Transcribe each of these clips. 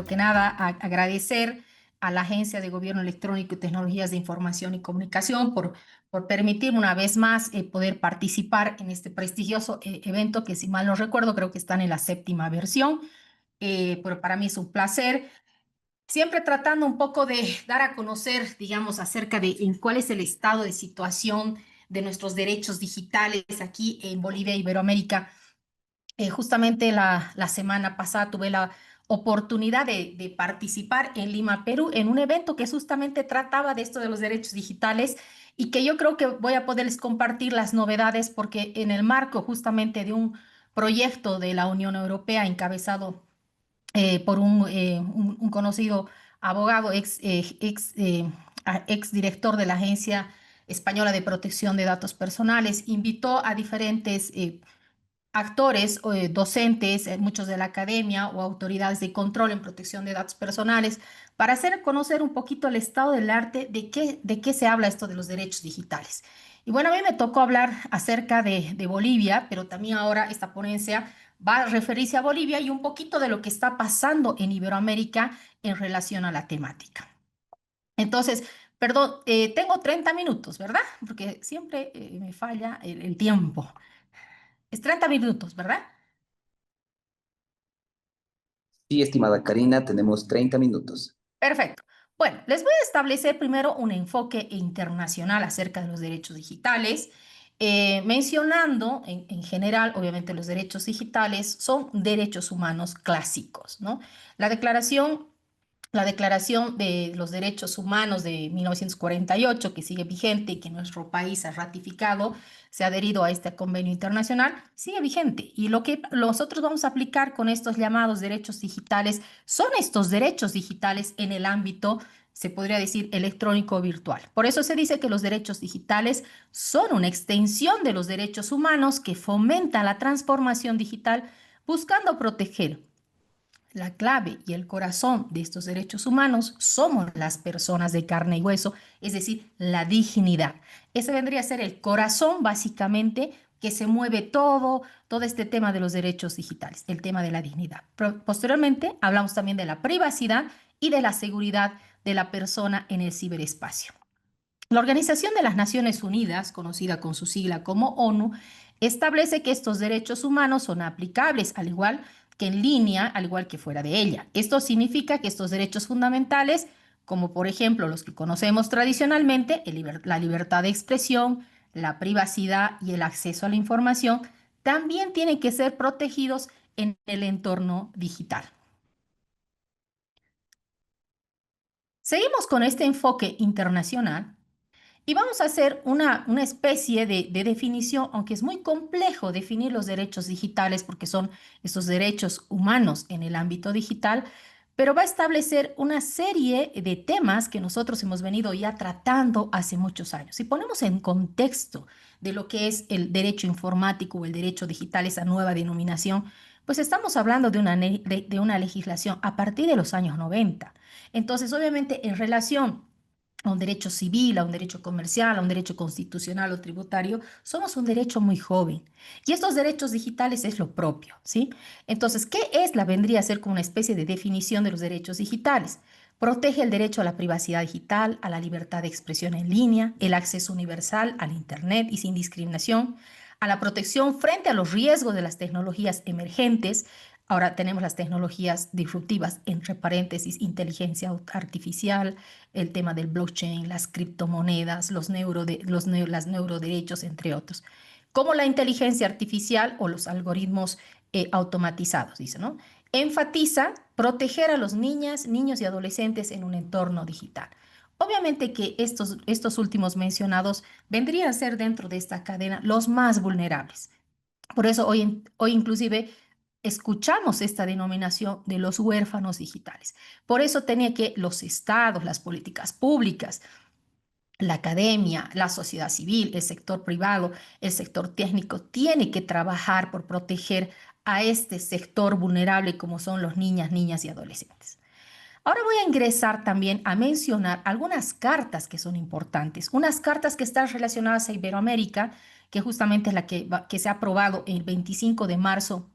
primero que nada, agradecer a la Agencia de Gobierno Electrónico y Tecnologías de Información y Comunicación por permitirme una vez más poder participar en este prestigioso evento que, si mal no recuerdo, creo que están en la séptima versión. Pero para mí es un placer, siempre tratando un poco de dar a conocer, digamos, acerca de en cuál es el estado de situación de nuestros derechos digitales aquí en Bolivia e Iberoamérica. Justamente la semana pasada tuve la oportunidad de participar en Lima, Perú, en un evento que justamente trataba de esto de los derechos digitales y que yo creo que voy a poderles compartir las novedades porque en el marco justamente de un proyecto de la Unión Europea encabezado por un conocido abogado, ex director de la Agencia Española de Protección de Datos Personales, invitó a diferentes actores, docentes, muchos de la academia o autoridades de control en protección de datos personales, para hacer conocer un poquito el estado del arte de qué se habla esto de los derechos digitales. Y bueno, a mí me tocó hablar acerca de Bolivia, pero también ahora esta ponencia va a referirse a Bolivia y un poquito de lo que está pasando en Iberoamérica en relación a la temática. Entonces, perdón, tengo 30 minutos, ¿verdad? Porque siempre me falla el tiempo. Es 30 minutos, ¿verdad? Sí, estimada Karina, tenemos 30 minutos. Perfecto. Bueno, les voy a establecer primero un enfoque internacional acerca de los derechos digitales, mencionando en general, obviamente, los derechos digitales son derechos humanos clásicos, ¿no? La declaración la Declaración de los Derechos Humanos de 1948, que sigue vigente y que nuestro país ha ratificado, se ha adherido a este convenio internacional, sigue vigente. Y lo que nosotros vamos a aplicar con estos llamados derechos digitales son estos derechos digitales en el ámbito, se podría decir, electrónico o virtual. Por eso se dice que los derechos digitales son una extensión de los derechos humanos que fomenta la transformación digital buscando proteger. La clave y el corazón de estos derechos humanos somos las personas de carne y hueso, es decir, la dignidad. Ese vendría a ser el corazón básicamente que se mueve todo este tema de los derechos digitales, el tema de la dignidad. Posteriormente hablamos también de la privacidad y de la seguridad de la persona en el ciberespacio. La Organización de las Naciones Unidas, conocida con su sigla como ONU, establece que estos derechos humanos son aplicables al igual que en línea, al igual que fuera de ella. Esto significa que estos derechos fundamentales, como por ejemplo los que conocemos tradicionalmente, la libertad de expresión, la privacidad y el acceso a la información, también tienen que ser protegidos en el entorno digital. Seguimos con este enfoque internacional. Y vamos a hacer una especie de definición, aunque es muy complejo definir los derechos digitales porque son estos derechos humanos en el ámbito digital, pero va a establecer una serie de temas que nosotros hemos venido ya tratando hace muchos años. Si ponemos en contexto de lo que es el derecho informático o el derecho digital, esa nueva denominación, pues estamos hablando de una legislación a partir de los años 90. Entonces, obviamente, en relación a un derecho civil, a un derecho comercial, a un derecho constitucional o tributario, somos un derecho muy joven. Y estos derechos digitales es lo propio, ¿sí? Entonces, ¿qué es la vendría a ser como una especie de definición de los derechos digitales? Protege el derecho a la privacidad digital, a la libertad de expresión en línea, el acceso universal al Internet y sin discriminación, a la protección frente a los riesgos de las tecnologías emergentes. Ahora tenemos las tecnologías disruptivas, entre paréntesis, inteligencia artificial, el tema del blockchain, las criptomonedas, las neuroderechos, entre otros, como la inteligencia artificial o los algoritmos automatizados, dice, ¿no? Enfatiza proteger a los niñas, niños y adolescentes en un entorno digital. Obviamente que estos últimos mencionados vendrían a ser dentro de esta cadena los más vulnerables. Por eso hoy inclusive escuchamos esta denominación de los huérfanos digitales. Por eso tenía que los estados, las políticas públicas, la academia, la sociedad civil, el sector privado, el sector técnico, tiene que trabajar por proteger a este sector vulnerable como son los niñas y adolescentes. Ahora voy a ingresar también a mencionar algunas cartas que son importantes, unas cartas que están relacionadas a Iberoamérica, que justamente es la que se ha aprobado el 25 de marzo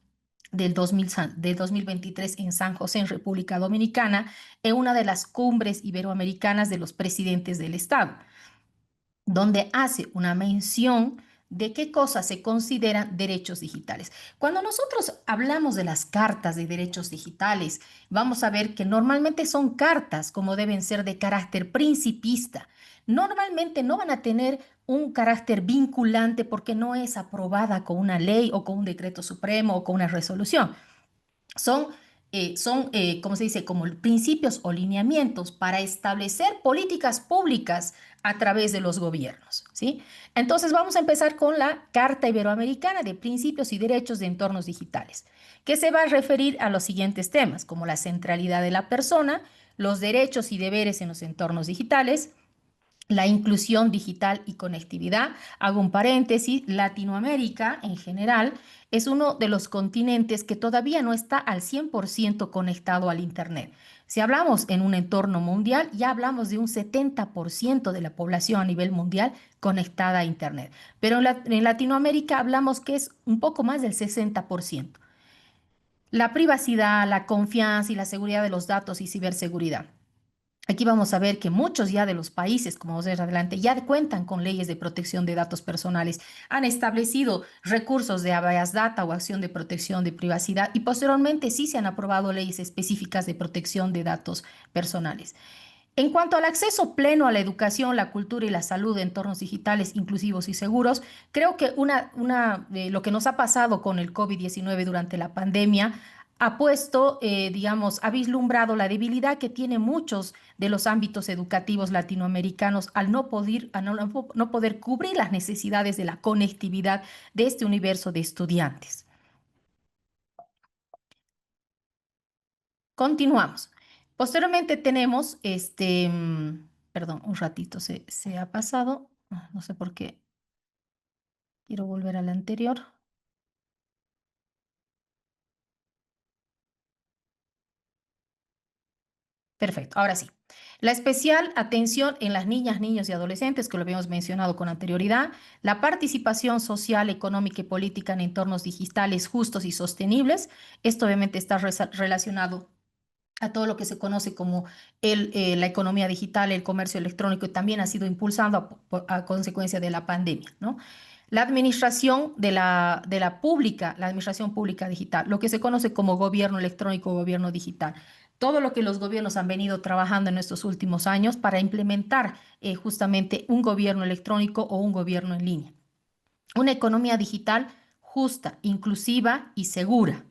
del 2023 en San José, en República Dominicana, en una de las cumbres iberoamericanas de los presidentes del Estado, donde hace una mención de qué cosas se consideran derechos digitales. Cuando nosotros hablamos de las cartas de derechos digitales, vamos a ver que normalmente son cartas, como deben ser, de carácter principista. Normalmente no van a tener un carácter vinculante porque no es aprobada con una ley o con un decreto supremo o con una resolución. Son, ¿cómo se dice? Como principios o lineamientos para establecer políticas públicas a través de los gobiernos, ¿sí? Entonces vamos a empezar con la Carta Iberoamericana de Principios y Derechos de Entornos Digitales, que se va a referir a los siguientes temas, como la centralidad de la persona, los derechos y deberes en los entornos digitales, la inclusión digital y conectividad. Hago un paréntesis, Latinoamérica en general es uno de los continentes que todavía no está al 100% conectado al Internet. Si hablamos en un entorno mundial, ya hablamos de un 70% de la población a nivel mundial conectada a Internet. Pero en Latinoamérica hablamos que es un poco más del 60%. La privacidad, la confianza y la seguridad de los datos y ciberseguridad. Aquí vamos a ver que muchos ya de los países, como vamos a ver adelante, ya cuentan con leyes de protección de datos personales, han establecido recursos de habeas data o acción de protección de privacidad y posteriormente sí se han aprobado leyes específicas de protección de datos personales. En cuanto al acceso pleno a la educación, la cultura y la salud de entornos digitales inclusivos y seguros, creo que lo que nos ha pasado con el COVID-19 durante la pandemia ha puesto, digamos, ha vislumbrado la debilidad que tienen muchos de los ámbitos educativos latinoamericanos al no poder cubrir las necesidades de la conectividad de este universo de estudiantes. Continuamos. Posteriormente tenemos perdón, un ratito se ha pasado. No sé por qué. Quiero volver al anterior. Perfecto, ahora sí. La especial atención en las niñas, niños y adolescentes, que lo habíamos mencionado con anterioridad, la participación social, económica y política en entornos digitales justos y sostenibles. Esto obviamente está relacionado a todo lo que se conoce como la economía digital, el comercio electrónico, y también ha sido impulsado a consecuencia de la pandemia, ¿no? La administración la administración pública digital, lo que se conoce como gobierno electrónico o gobierno digital. Todo lo que los gobiernos han venido trabajando en estos últimos años para implementar justamente un gobierno electrónico o un gobierno en línea. Una economía digital justa, inclusiva y segura,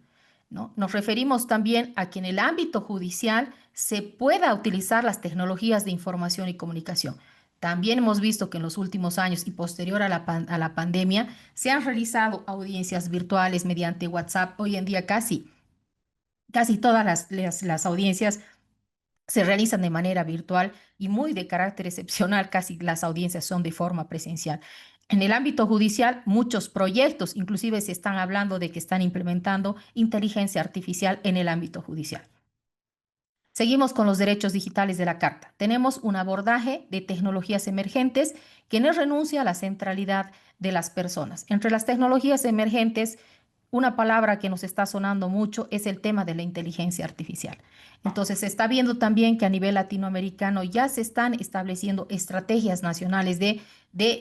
¿no? Nos referimos también a que en el ámbito judicial se pueda utilizar las tecnologías de información y comunicación. También hemos visto que en los últimos años y posterior a a la pandemia se han realizado audiencias virtuales mediante WhatsApp. Hoy en día casi todas las audiencias se realizan de manera virtual y muy de carácter excepcional, casi las audiencias son de forma presencial. En el ámbito judicial, muchos proyectos, inclusive se están hablando de que están implementando inteligencia artificial en el ámbito judicial. Seguimos con los derechos digitales de la Carta. Tenemos un abordaje de tecnologías emergentes que no renuncia a la centralidad de las personas. Entre las tecnologías emergentes, una palabra que nos está sonando mucho es el tema de la inteligencia artificial. Entonces, se está viendo también que a nivel latinoamericano ya se están estableciendo estrategias nacionales de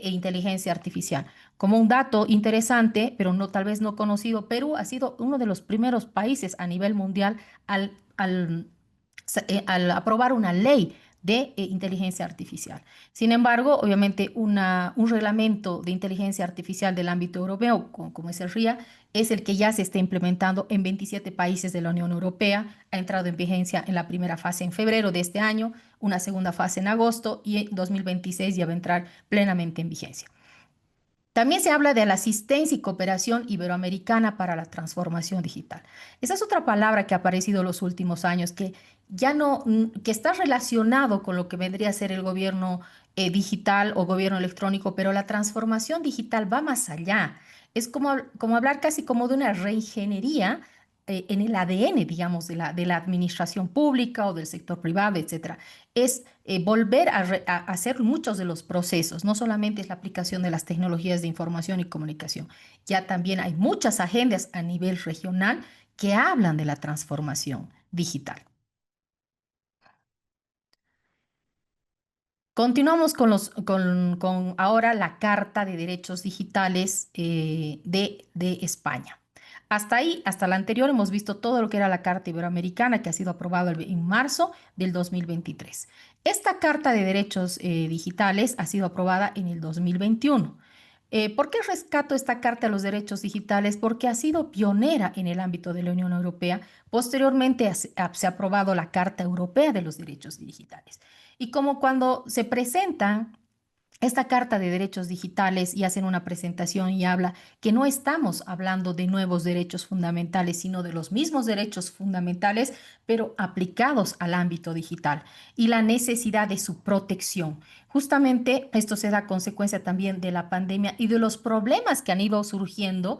inteligencia artificial. Como un dato interesante, pero no, tal vez no conocido, Perú ha sido uno de los primeros países a nivel mundial al aprobar una ley de inteligencia artificial. Sin embargo, obviamente un reglamento de inteligencia artificial del ámbito europeo, como es el RIA, es el que ya se está implementando en 27 países de la Unión Europea. Ha entrado en vigencia en la primera fase en febrero de este año, una segunda fase en agosto y en 2026 ya va a entrar plenamente en vigencia. También se habla de la asistencia y cooperación iberoamericana para la transformación digital. Esa es otra palabra que ha aparecido en los últimos años, que ya no, que está relacionado con lo que vendría a ser el gobierno digital o gobierno electrónico, pero la transformación digital va más allá. Es como hablar casi como de una reingeniería en el ADN, digamos, de la administración pública o del sector privado, etcétera. Es volver a hacer muchos de los procesos, no solamente es la aplicación de las tecnologías de información y comunicación, ya también hay muchas agendas a nivel regional que hablan de la transformación digital. Continuamos con ahora la Carta de Derechos Digitales de España. Hasta ahí, hasta la anterior, hemos visto todo lo que era la Carta Iberoamericana, que ha sido aprobada en marzo del 2023. Esta Carta de Derechos Digitales ha sido aprobada en el 2021. ¿Por qué rescato esta Carta de los Derechos Digitales? Porque ha sido pionera en el ámbito de la Unión Europea. Posteriormente se ha aprobado la Carta Europea de los Derechos Digitales. Y como cuando se presentan esta Carta de Derechos Digitales y hacen una presentación y habla que no estamos hablando de nuevos derechos fundamentales, sino de los mismos derechos fundamentales, pero aplicados al ámbito digital y la necesidad de su protección. Justamente esto se da consecuencia también de la pandemia y de los problemas que han ido surgiendo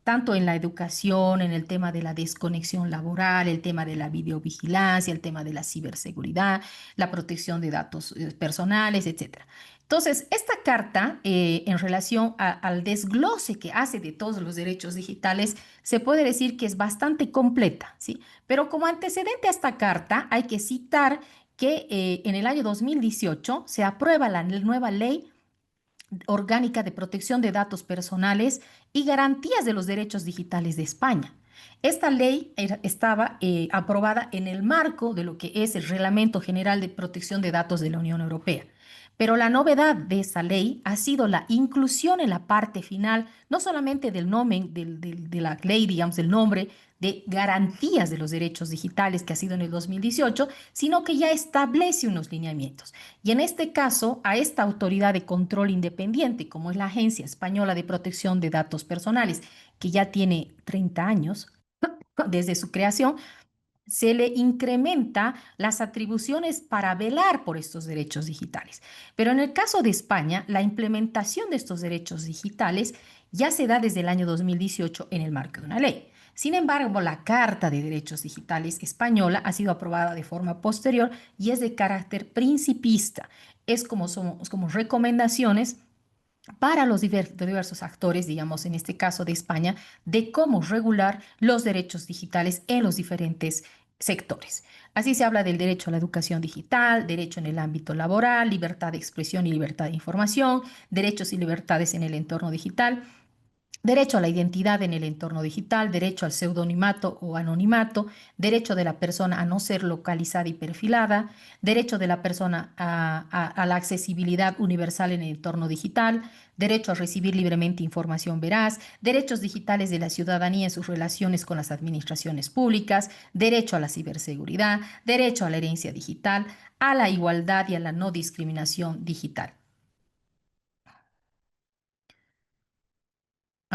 tanto en la educación, en el tema de la desconexión laboral, el tema de la videovigilancia, el tema de la ciberseguridad, la protección de datos personales, etcétera. Entonces, esta carta, en relación al desglose que hace de todos los derechos digitales, se puede decir que es bastante completa, ¿sí? Pero como antecedente a esta carta, hay que citar que en el año 2018 se aprueba la nueva ley orgánica de protección de datos personales y garantías de los derechos digitales de España. Esta ley estaba aprobada en el marco de lo que es el Reglamento General de Protección de Datos de la Unión Europea. Pero la novedad de esa ley ha sido la inclusión en la parte final, no solamente del nombre de la ley, digamos, del nombre de garantías de los derechos digitales que ha sido en el 2018, sino que ya establece unos lineamientos. Y en este caso, a esta autoridad de control independiente, como es la Agencia Española de Protección de Datos Personales, que ya tiene 30 años desde su creación, se le incrementa las atribuciones para velar por estos derechos digitales. Pero en el caso de España, la implementación de estos derechos digitales ya se da desde el año 2018 en el marco de una ley. Sin embargo, la Carta de Derechos Digitales española ha sido aprobada de forma posterior y es de carácter principista. Es como recomendaciones para los diversos actores, digamos, en este caso de España, de cómo regular los derechos digitales en los diferentes sectores. Así se habla del derecho a la educación digital, derecho en el ámbito laboral, libertad de expresión y libertad de información, derechos y libertades en el entorno digital. Derecho a la identidad en el entorno digital, derecho al pseudonimato o anonimato, derecho de la persona a no ser localizada y perfilada, derecho de la persona a la accesibilidad universal en el entorno digital, derecho a recibir libremente información veraz, derechos digitales de la ciudadanía en sus relaciones con las administraciones públicas, derecho a la ciberseguridad, derecho a la herencia digital, a la igualdad y a la no discriminación digital.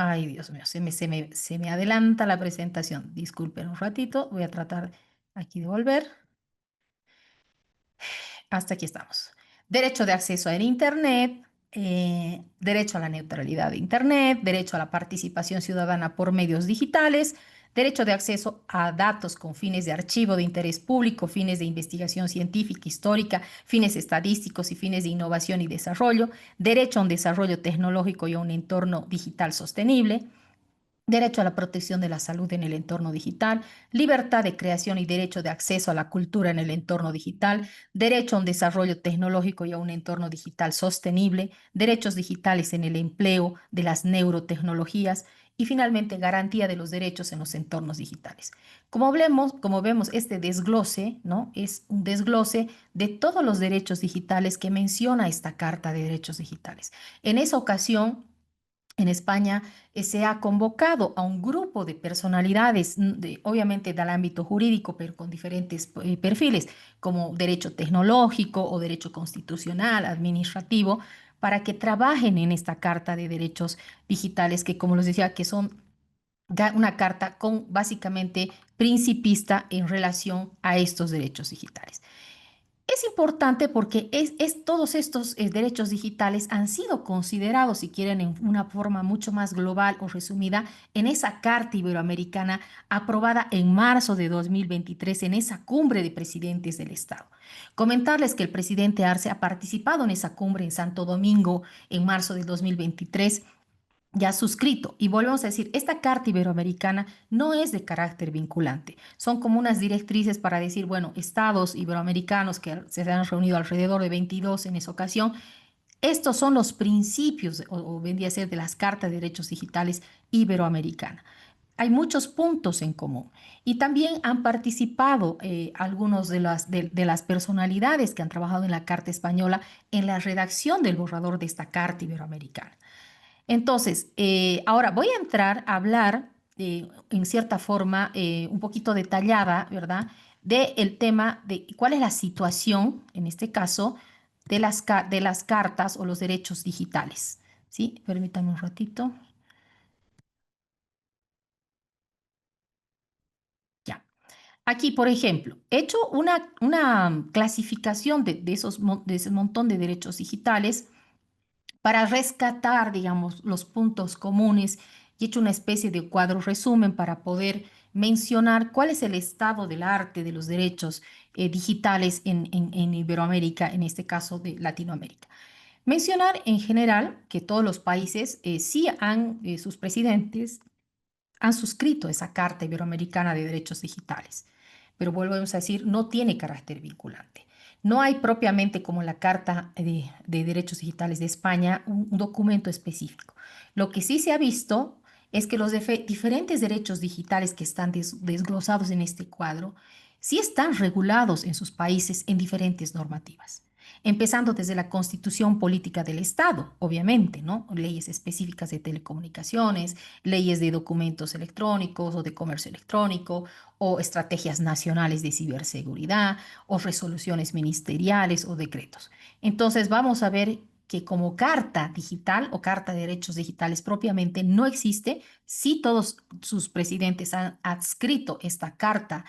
Ay, Dios mío, se me adelanta la presentación. Disculpen un ratito, voy a tratar aquí de volver. Hasta aquí estamos. Derecho de acceso a Internet, derecho a la neutralidad de Internet, derecho a la participación ciudadana por medios digitales, derecho de acceso a datos con fines de archivo de interés público, fines de investigación científica, histórica, fines estadísticos y fines de innovación y desarrollo, derecho a un desarrollo tecnológico y a un entorno digital sostenible. Derecho a la protección de la salud en el entorno digital, libertad de creación y derecho de acceso a la cultura en el entorno digital, derecho a un desarrollo tecnológico y a un entorno digital sostenible, derechos digitales en el empleo de las neurotecnologías y finalmente garantía de los derechos en los entornos digitales. Como vemos, este desglose, ¿no? Es un desglose de todos los derechos digitales que menciona esta Carta de Derechos Digitales. En esa ocasión, en España se ha convocado a un grupo de personalidades, obviamente del ámbito jurídico, pero con diferentes perfiles, como derecho tecnológico o derecho constitucional, administrativo, para que trabajen en esta Carta de Derechos Digitales, que como les decía, que son una carta con básicamente principista en relación a estos derechos digitales. Es importante porque todos estos derechos digitales han sido considerados, si quieren, en una forma mucho más global o resumida, en esa Carta Iberoamericana aprobada en marzo de 2023 en esa cumbre de presidentes del Estado. Comentarles que el presidente Arce ha participado en esa cumbre en Santo Domingo en marzo de 2023 ya suscrito. Y volvemos a decir, esta Carta Iberoamericana no es de carácter vinculante. Son como unas directrices para decir, bueno, estados iberoamericanos que se han reunido alrededor de 22 en esa ocasión, estos son los principios, o vendría a ser de las Cartas de Derechos Digitales Iberoamericana. Hay muchos puntos en común y también han participado algunos de las personalidades que han trabajado en la Carta Española en la redacción del borrador de esta Carta Iberoamericana. Entonces, ahora voy a entrar a hablar en cierta forma un poquito detallada, ¿verdad? Del tema de cuál es la situación, en este caso, de las cartas o los derechos digitales. ¿Sí? Permítame un ratito. Ya. Aquí, por ejemplo, he hecho una clasificación de ese montón de derechos digitales para rescatar, digamos, los puntos comunes y he hecho una especie de cuadro resumen para poder mencionar cuál es el estado del arte de los derechos digitales en Iberoamérica, en este caso de Latinoamérica. Mencionar en general que todos los países sí han, sus presidentes han suscrito esa Carta Iberoamericana de Derechos Digitales, pero volvemos a decir, no tiene carácter vinculante. No hay propiamente como la Carta de Derechos Digitales de España un documento específico. Lo que sí se ha visto es que los diferentes derechos digitales que están desglosados en este cuadro sí están regulados en sus países en diferentes normativas. Empezando desde la Constitución Política del Estado, obviamente, ¿no? Leyes específicas de telecomunicaciones, leyes de documentos electrónicos o de comercio electrónico, o estrategias nacionales de ciberseguridad, o resoluciones ministeriales o decretos. Entonces, vamos a ver que como carta digital o carta de derechos digitales propiamente no existe. Si todos sus presidentes han adscrito esta carta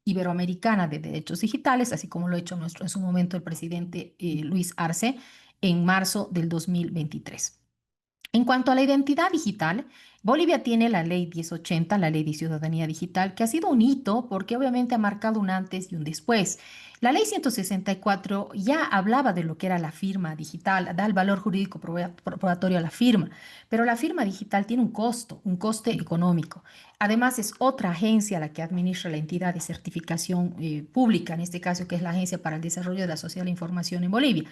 iberoamericana de derechos digitales, así como lo ha hecho en su momento el presidente Luis Arce en marzo del 2023. En cuanto a la identidad digital, Bolivia tiene la ley 1080, la ley de ciudadanía digital, que ha sido un hito porque obviamente ha marcado un antes y un después. La ley 164 ya hablaba de lo que era la firma digital, da el valor jurídico probatorio a la firma, pero la firma digital tiene un costo, un coste económico. Además, es otra agencia la que administra la entidad de certificación pública, en este caso que es la Agencia para el Desarrollo de la Sociedad de la Información en Bolivia.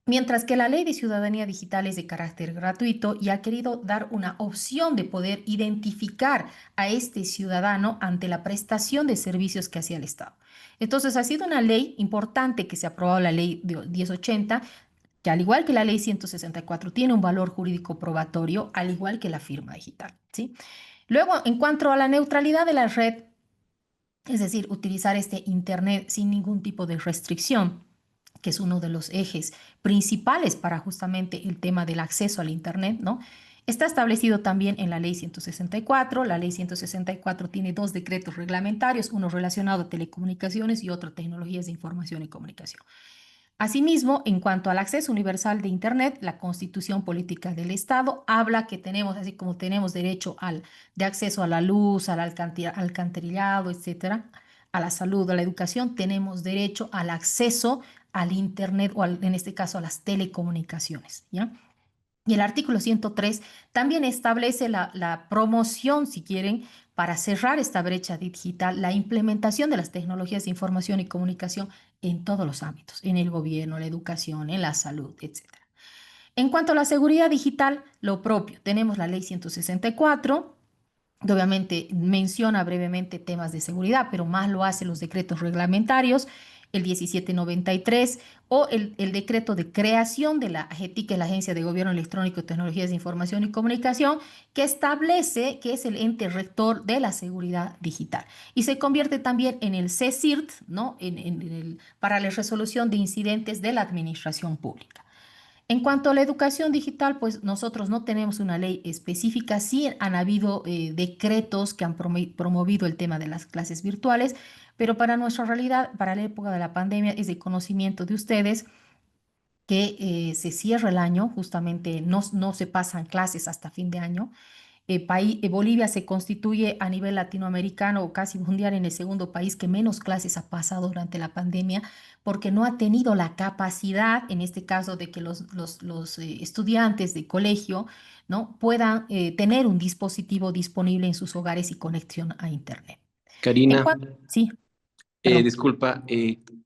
Mientras que la ley de ciudadanía digital es de carácter gratuito y ha querido dar una opción de poder identificar a este ciudadano ante la prestación de servicios que hacía el Estado. Entonces, ha sido una ley importante que se ha aprobado la ley de 1080, que al igual que la ley 164 tiene un valor jurídico probatorio, al igual que la firma digital, ¿sí? Luego, en cuanto a la neutralidad de la red, es decir, utilizar este Internet sin ningún tipo de restricción, que es uno de los ejes principales para justamente el tema del acceso al Internet, ¿no? Está establecido también en la ley 164. La ley 164 tiene dos decretos reglamentarios, uno relacionado a telecomunicaciones y otro a tecnologías de información y comunicación. Asimismo, en cuanto al acceso universal de Internet, la Constitución Política del Estado habla que tenemos, así como tenemos derecho de acceso a la luz, al alcantarillado, etcétera, a la salud, a la educación, tenemos derecho al acceso al Internet o en este caso a las telecomunicaciones, ¿ya? Y el artículo 103 también establece la promoción, si quieren, para cerrar esta brecha digital, la implementación de las tecnologías de información y comunicación en todos los ámbitos, en el gobierno, la educación, en la salud, etcétera. En cuanto a la seguridad digital, lo propio. Tenemos la ley 164, que obviamente menciona brevemente temas de seguridad, pero más lo hacen los decretos reglamentarios, el 1793 o el decreto de creación de la AGETI, que es la Agencia de Gobierno Electrónico y Tecnologías de Información y Comunicación, que establece que es el ente rector de la seguridad digital. Y se convierte también en el CSIRT, ¿no? Para la resolución de incidentes de la administración pública. En cuanto a la educación digital, pues nosotros no tenemos una ley específica. Sí han habido decretos que han promovido el tema de las clases virtuales, pero para nuestra realidad, para la época de la pandemia, es de conocimiento de ustedes que se cierra el año, justamente no se pasan clases hasta fin de año. Bolivia se constituye a nivel latinoamericano o casi mundial en el segundo país que menos clases ha pasado durante la pandemia, porque no ha tenido la capacidad, en este caso, de que los estudiantes de colegio, ¿no? puedan tener un dispositivo disponible en sus hogares y conexión a Internet. En Karina, cuanto, sí, perdón. disculpa,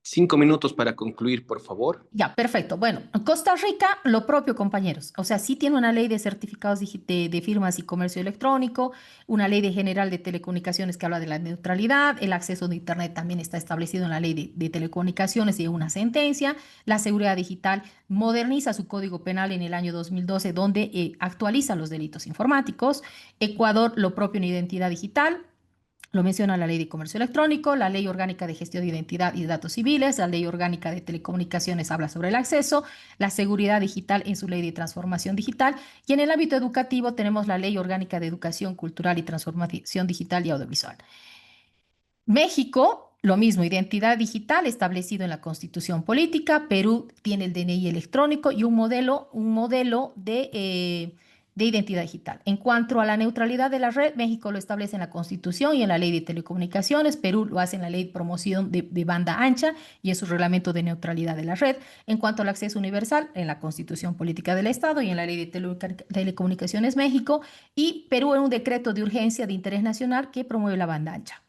5 minutos para concluir, por favor. Ya, perfecto. Bueno, en Costa Rica, lo propio, compañeros. O sea, sí tiene una ley de certificados de firmas y comercio electrónico, una ley de general de telecomunicaciones que habla de la neutralidad, el acceso de Internet también está establecido en la ley de telecomunicaciones y en una sentencia. La seguridad digital moderniza su código penal en el año 2012, donde actualiza los delitos informáticos. Ecuador, lo propio en identidad digital. Lo menciona la Ley de Comercio Electrónico, la Ley Orgánica de Gestión de Identidad y de Datos Civiles, la Ley Orgánica de Telecomunicaciones habla sobre el acceso, la seguridad digital en su Ley de Transformación Digital y en el ámbito educativo tenemos la Ley Orgánica de Educación Cultural y Transformación Digital y Audiovisual. México, lo mismo, identidad digital establecido en la Constitución Política. Perú tiene el DNI electrónico y un modelo de identidad digital. En cuanto a la neutralidad de la red, México lo establece en la Constitución y en la Ley de Telecomunicaciones. Perú lo hace en la Ley de Promoción de Banda Ancha y en su Reglamento de Neutralidad de la Red. En cuanto al acceso universal, en la Constitución Política del Estado y en la Ley de Telecomunicaciones México. Y Perú en un decreto de urgencia de interés nacional que promueve la banda ancha.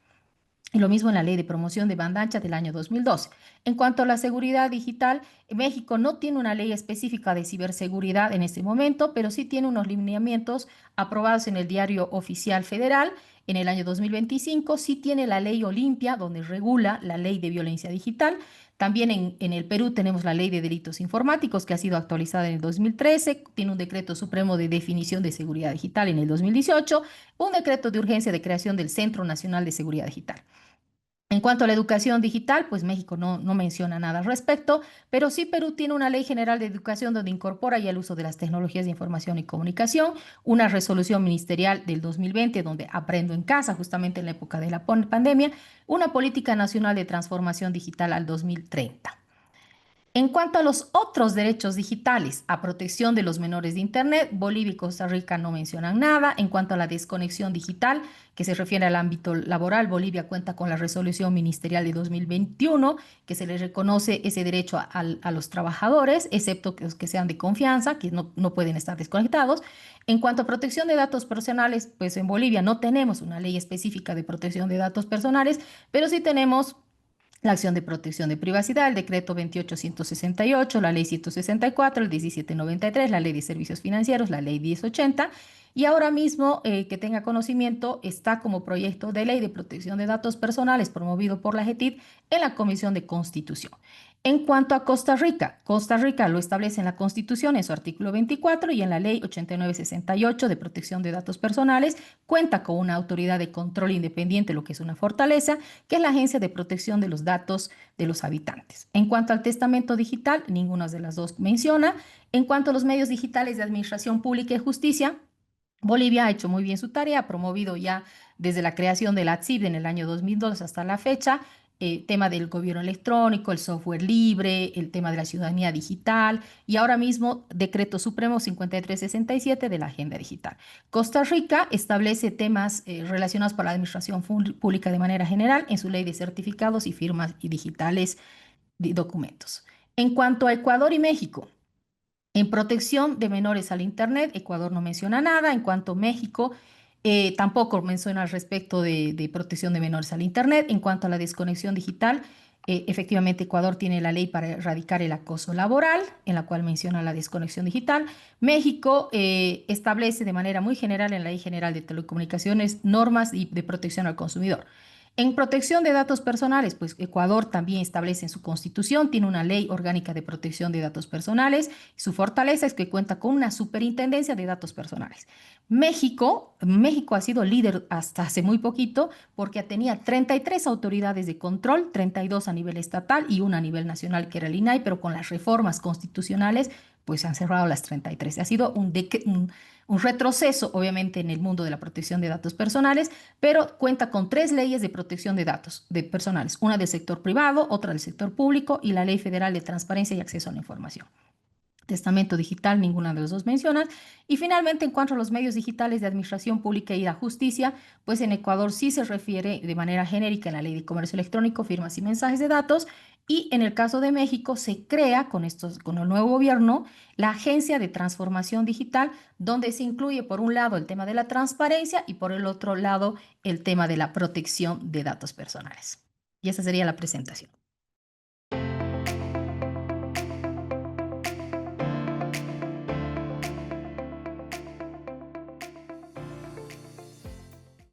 Y lo mismo en la Ley de Promoción de Banda Ancha del año 2012. En cuanto a la seguridad digital, México no tiene una ley específica de ciberseguridad en este momento, pero sí tiene unos lineamientos aprobados en el Diario Oficial Federal en el año 2025. Sí tiene la Ley Olimpia, donde regula la ley de violencia digital. También en el Perú tenemos la Ley de Delitos Informáticos, que ha sido actualizada en el 2013. Tiene un decreto supremo de definición de seguridad digital en el 2018. Un decreto de urgencia de creación del Centro Nacional de Seguridad Digital. En cuanto a la educación digital, pues México no menciona nada al respecto, pero sí Perú tiene una ley general de educación donde incorpora ya el uso de las tecnologías de información y comunicación, una resolución ministerial del 2020 donde aprendo en casa, justamente en la época de la pandemia, una política nacional de transformación digital al 2030. En cuanto a los otros derechos digitales, a protección de los menores de Internet, Bolivia y Costa Rica no mencionan nada. En cuanto a la desconexión digital, que se refiere al ámbito laboral, Bolivia cuenta con la resolución ministerial de 2021, que se le reconoce ese derecho a los trabajadores, excepto que los que sean de confianza, que no pueden estar desconectados. En cuanto a protección de datos personales, pues en Bolivia no tenemos una ley específica de protección de datos personales, pero sí tenemos la acción de protección de privacidad, el decreto 28168, la ley 164, el 1793, la ley de servicios financieros, la ley 1080, y ahora mismo, que tenga conocimiento, está como proyecto de ley de protección de datos personales promovido por la GETID en la Comisión de Constitución. En cuanto a Costa Rica lo establece en la Constitución en su artículo 24 y en la ley 8968 de protección de datos personales, cuenta con una autoridad de control independiente, lo que es una fortaleza, que es la Agencia de Protección de los Datos de los Habitantes. En cuanto al testamento digital, ninguna de las dos menciona. En cuanto a los medios digitales de administración pública y justicia, Bolivia ha hecho muy bien su tarea, ha promovido ya desde la creación de la ATSIB en el año 2002 hasta la fecha, tema del gobierno electrónico, el software libre, el tema de la ciudadanía digital y ahora mismo Decreto Supremo 5367 de la Agenda Digital. Costa Rica establece temas relacionados para la administración pública de manera general en su ley de certificados y firmas y digitales de documentos. En cuanto a Ecuador y México, en protección de menores al Internet, Ecuador no menciona nada. En cuanto a México, tampoco menciona al respecto de protección de menores al Internet. En cuanto a la desconexión digital, efectivamente Ecuador tiene la ley para erradicar el acoso laboral, en la cual menciona la desconexión digital. México establece de manera muy general en la Ley General de Telecomunicaciones normas de protección al consumidor. En protección de datos personales, pues Ecuador también establece en su constitución, tiene una ley orgánica de protección de datos personales. Su fortaleza es que cuenta con una superintendencia de datos personales. México ha sido líder hasta hace muy poquito porque tenía 33 autoridades de control, 32 a nivel estatal y una a nivel nacional que era el INAI, pero con las reformas constitucionales pues se han cerrado las 33. Ha sido un retroceso, obviamente, en el mundo de la protección de datos personales, pero cuenta con tres leyes de protección de datos de personales, una del sector privado, otra del sector público y la Ley Federal de Transparencia y Acceso a la Información. Testamento digital, ninguna de los dos mencionan. Y finalmente, en cuanto a los medios digitales de administración pública y la justicia, pues en Ecuador sí se refiere de manera genérica en la Ley de Comercio Electrónico, firmas y mensajes de datos. Y en el caso de México se crea con el nuevo gobierno la Agencia de Transformación Digital, donde se incluye por un lado el tema de la transparencia y por el otro lado el tema de la protección de datos personales. Y esa sería la presentación.